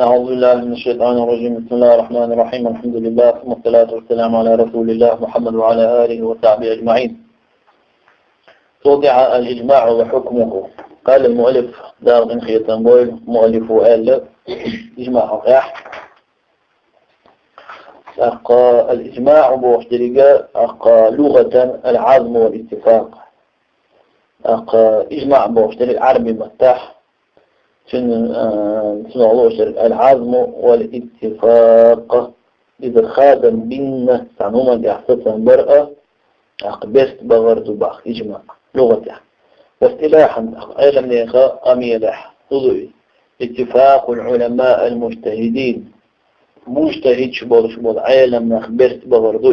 أعوذ بالله من الشيطان الرجيم. بسم الله الرحمن الرحيم. الحمد لله ثم الصلاة والسلام على رسول الله محمد وعلى آله وصحبه أجمعين. وضع الإجماع وحكمه. قال المؤلف دار بن خيطنبويل مؤلف آل إجماع وقاح الإجماع بوحدرقاء لغة العزم والاتفاق. إجماع بوحدرق عربي مفتاح العزم والاتفاق. إذا خادم بينا تعنوما يحسسا برأة بست بغرد باخ إجماع لغة واستلاحا علم لغة أميلح تضوي اتفاق العلماء المجتهدين مجتهد شبول عالم بست بغرد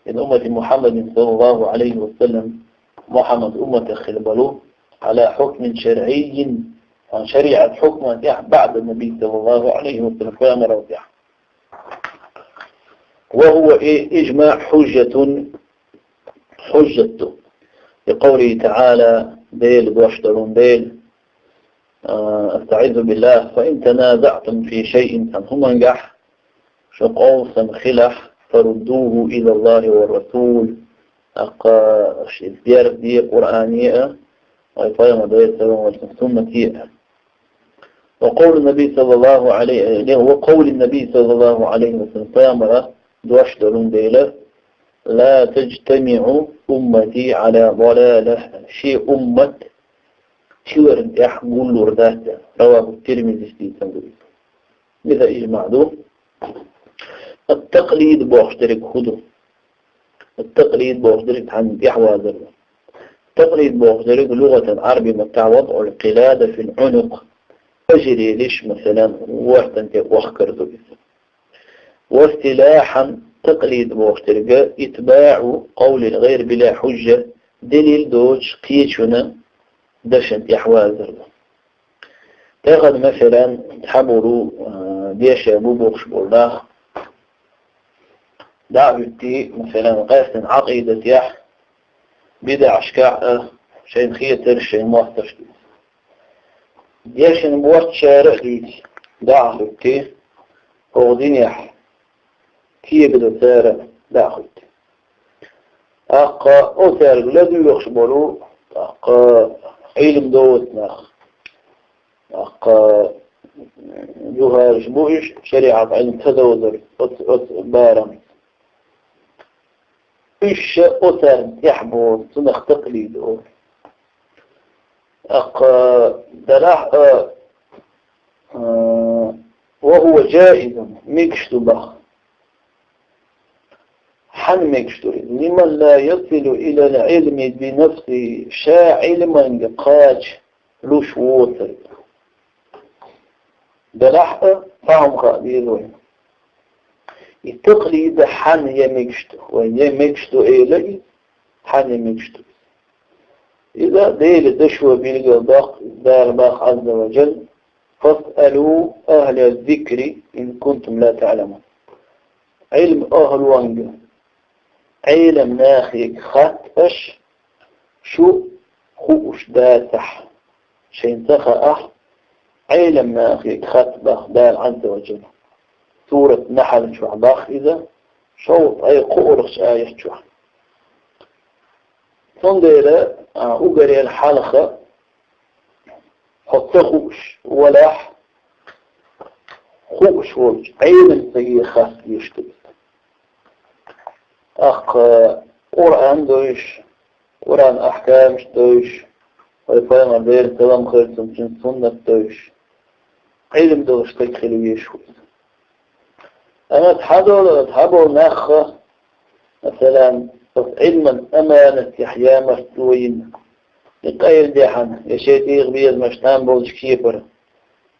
إذ أمة محمد صلى الله عليه وسلم محمد أمة خلبلو على حكم شرعي عن شريعة حكم بعد النبي صلى الله عليه وسلم فأمر وضع. وهو إجماع حجة لقوله تعالى ديل بوشترون ديل استعيذ بالله فإن تنازعتم في شيء فانهم انجح شقوا سنخلح فردوه إلى الله والرسول ديار دي قرآنية ويفايم دير سلام والسنة. وقول النبي صلى الله عليه وقول النبي صلى الله عليه وسلم فأمر دوشترون ديله لا تجتمع أمتي على ضلالة شيء أمة شور يحمل ورداته. رواه الترمذي في سنده. مثل إجماع دو التقليد بوحدرك خدو التقليد بوحدرك عن يحوى التقليد بوحدرك لغة عربي متاع وضع القلادة في العنق أجري ليش مثلا وقتا وخكر ذو. واستلاحا تقليد بوحدرك اتباع قول الغير بلا حجة دليل دوج قيتشنا دشن يحوى ذرة. تاخد مثلا تحبروا ديشا بوبوخش بورداخ دعوتي مثلا قاسن عقيدة يح بدع أشكاع شين خيتر شين موستر ديشن بوقت شارع ديتي دعوتي أغدين يح كي بدو سارع دعوتي أو سارع لدو يخشبرو علم دوت ناخ جوهر بوش شريعة علم تدوذر بارم إيش أثر يحبون صنخ تقليد دلاح وهو جائز ميكشتو بخ حن ميكشتو لمن لا يصل إلى العلم بنفسه علما يقاج لوش ووتر دلاح فهم خبيرون التقليد حن يمكشتو وين يمكشتو إلي حن يمكشتو. إذا ديل دشوى بالقضاء دار باخ عز وجل فاسألوا أهل الذكر إن كنتم لا تعلمون. علم أهل وانجا علم ناخيك خطش شو خوش داتح شين تخا علم ناخيك خط باخ دار عز وجل. سورة نحل شو عباخ إذا شوط أي قورش آية شو صنديرة أقري الحلقة حط خوش ولاح خوش ورج عين سيئ خاص يشتغل قرآن دوش قرآن أحكام دوش ويفاهم غير سلام خير سمجن سنة دوش علم دوش تكخلو يشوي. أنا تحضر ناخ مثلا علما أمانة يحيى مستوين يقايل ديحان يشيتي غبيز مشتان بولش كيبر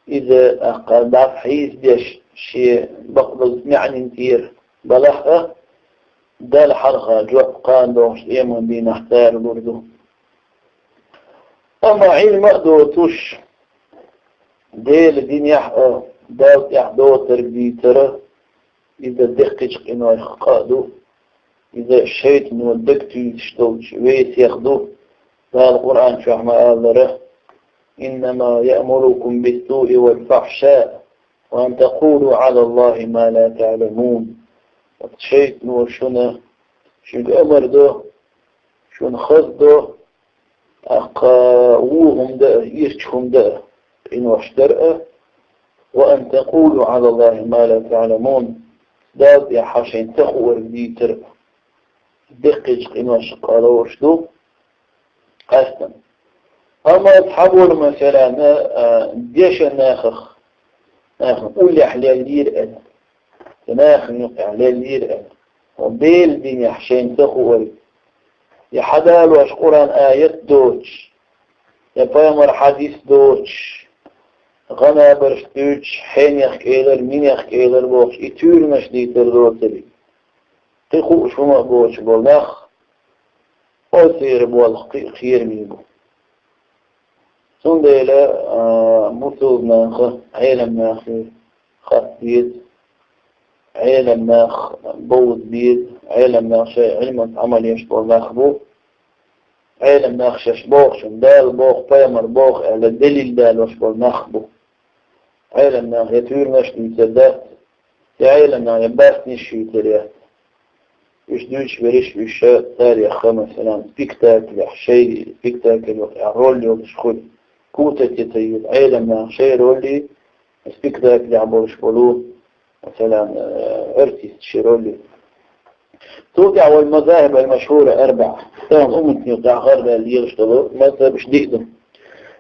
إذا ضعف حيث ديش شيء بقبض يعني نتير بلحقه دال حلقة جوع قاندوش إيمان دين احتار بردو. أما علم دوتوش ديل دين يحقه دوت يحدو تربيتره إذا دقيق إنه يخقادو إذا الشيط إنه دقتو يشتوش ويس ياخدوه القرآن شو ما أذره إنما يأمركم بالسوء والفحشاء وأن تقولوا على الله ما لا تعلمون. شيء وشنا شو الأمر ده شو نخذ ده أقاوهم ده يشهم ده إن واشترأ. وأن تقولوا على الله ما لا تعلمون داد يا حاشين تخور ديتر دقيق إن واشقال وشدو أسلم. أما تحول مثلا ديش الناخخ قول أحلال دير أنا ناخخ يقع أحلال دير أنا وبيل دين يحشين تخور يحدال واش قرآن آيات دوتش يبايمر حديث دوتش غنا برش دوتش حين يخكيلر مين يخكيلر بوش إتور مش ديتر دوتري تخو شما بوش بولناخ أو سير بول خير ميبو سنديلا مرتوب ناخ عيلم ناخ خط بيد عيلم ناخ بود بيد عيلم ناخ شيء علم عمل يشبه ناخ بو عيلم ناخ شش بوخ شندال بوخ بيمر بوخ على الدليل دال وشبه ناخ بو عيلم ناخ يتوير نشتي تدات عيلم ناخ يباس نشي تريات يشدوش بريش بشاء تاريخ مثلا سبيكتاكل شيء سبيكتاكل رولي وبشخل كوتة تتيب عيلم ناخ شيء رولي سبيكتاكل عبورش بولو مثلا ارتيست شيرولي. توقع والمذاهب المشهورة 4 طبعا أمتني وقع غربة اللي يغشتغل مذهب شديد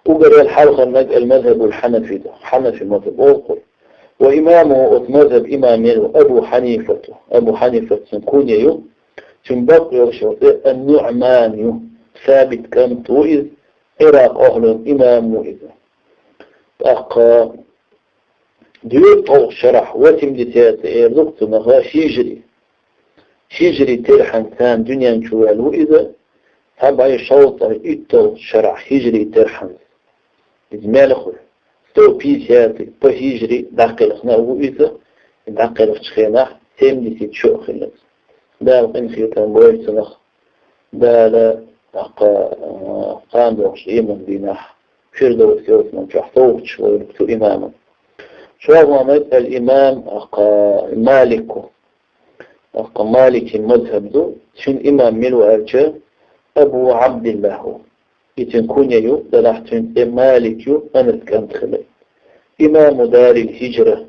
وقرأ الحلقة المذهب الحنفي ده حنفي مذهب أوقف وإمامه مذهب إمام أبو حنيفة سنكوني تنبقى يغشتغل النعمان ثابت كان توئذ عراق أهل إمام إذا أقا ديوت أو شرح وتمدتات إيردقت نغاش يجري ترحن كان دنيا نشوال وإذا تبعي شوطة إتو شرح يجري ترحن إزمالخل تو بيسياتي يجري داقلخنا وإذا داقلخ تخيناح تمدتي تشوء خلص دال قنخيطان بويتنخ دال قاندوش إيمان بيناح شردو سيوتنا تحطوش ويبتو إماما شو الإمام مالك المذهب دو شن إمام ملو أرجع أبو عبد الله يتنكون يو دلحتن مالك يو أنت كانت خلي إمام دار الهجرة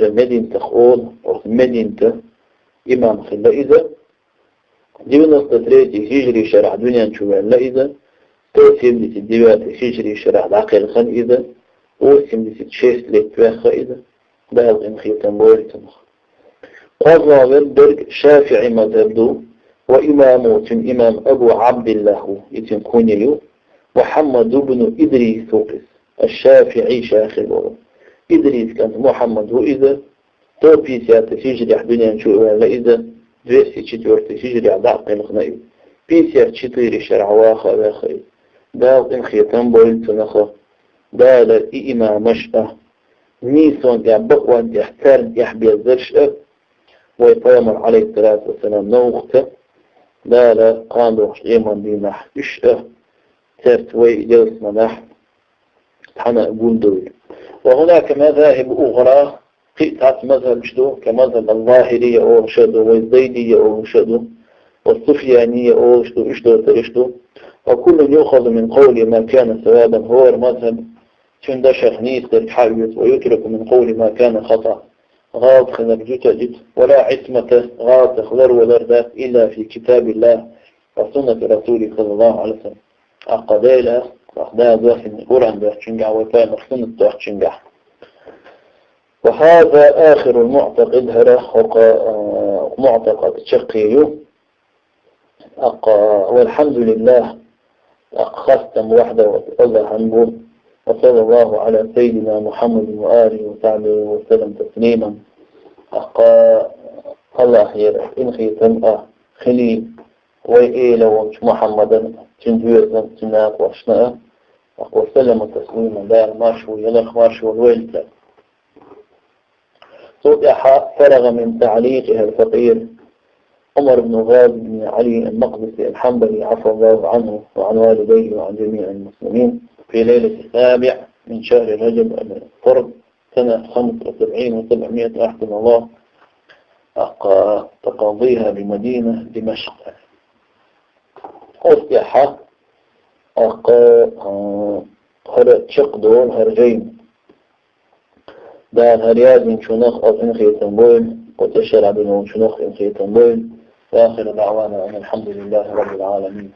مدينة خول مدينة إمام خلي إذا ديونا استطريتي هجري شرع دنيا نشوان لا إذا توسيم دي الديوات هجري شرع العقل خان إذا وسيم دي تشيس لتواخ إذا بالغ انخيطان بوريتنخ قضى والبرق شافعي مذهب وإمامه إمام أبو عبد الله يتنكونيو محمد بن إدريس الشافعي شاخل إدريس كان محمد هو إذا توبي سياتي تجري حدنيا نشوء ولا إذا دوسي تجورتي تجري عداق الغنائي بيسيات تطيري شرع واخر آخر داو انخيطان بوريتنخ دالا إمام مشأة نيسون يعبقوان يحتار يحبي الزرشأة ويطامر عليه الصلاة والسلام نوخته لا قاندوش إيمان بينح إشأة ترتوي جلس منح حنا بولدوي. وهناك مذاهب أخرى قطعة مذهب شدو كمذهب الظاهرية أو شدو والزيدية أو شدو والصفيانية أو شدو ترشدو وكل يأخذ من قول ما كان ثوابا هو المذهب تندشخ نيس للحاوية ويترك من قول ما كان خطأ غاض خلق جتجد ولا عثمة غاض خضر ولردات إلا في كتاب الله وسنة رسوله صلى الله عليه وسلم أقديلة وأخداء ذاك قرآن بيحشنجع وكان سنة بيحشنجع. وهذا آخر المعتقد معتقد شقي والحمد لله ختم وحده وتقضى عنه وصلى الله على سيدنا محمد وآله وصحبه وسلم تسليما. الله خير إن خيتم خليل وإيلا ومش محمدا تنجوزنا تناق واشناء وسلم تسليما لا ماشو يلخ ماشو الويلة. صدح فرغ من تعليقها الفقير عمر بن غازي بن علي المقدسي الحنبلي عفى الله عنه وعن والديه وعن جميع المسلمين في ليلة 7 من شهر رجب القرب سنة 75 و700 رحمه الله تقاضيها بمدينة دمشق. أصبح هر شق دول هرجين دار هرياد من شنوخ أو إن خيتن بوين وتشرع بنون شنوخ إن خيتن بوين. وآخر دعوانا أن الحمد لله رب العالمين.